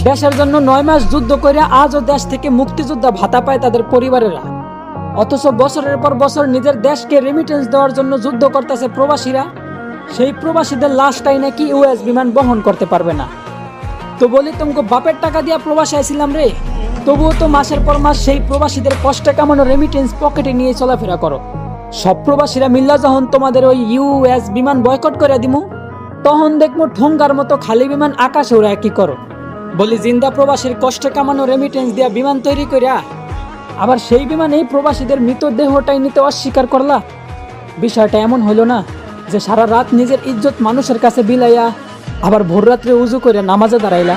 দেশের জন্য 9 মাস যুদ্ধ করে আজও দেশ থেকে মুক্তিযোদ্ধা ভাতা পায় তাদের পরিবারেরা। অথচ বছরের পর বছর নিজের দেশকে রেমিটেন্স দেওয়ার জন্য যুদ্ধ করতেছে প্রবাসীরা। সেই প্রবাসীদের লাশটাই নাকি ইউএস বিমান বহন করতে পারবে না। তো বলি তোমাকে বাপের টাকা দিয়া প্রবাসী আইছিলাম রে, তবুও তো মাসের পর মাস সেই প্রবাসীদের কষ্টে কামানো রেমিটেন্স পকেটে নিয়ে চলাফেরা করো। সব প্রবাসীরা মিল্লা যখন তোমাদের ওই ইউএস বিমান বয়কট করে দিমু, তখন দেখবো ঠোঙ্গার মতো খালি বিমান আকাশে ওরা কি করো। বলি জিন্দা প্রবাসীর কষ্টে কামানো রেমিটেন্স দিয়া বিমান তৈরি করিয়া আবার সেই বিমানেই প্রবাসীদের মৃতদেহটাই নিতে অস্বীকার করলা। বিষয়টা এমন হইল না যে সারা রাত নিজের ইজ্জত মানুষের কাছে বিলাইয়া আবার ভোর রাত্রে উজু করে নামাজে দাঁড়াইলা।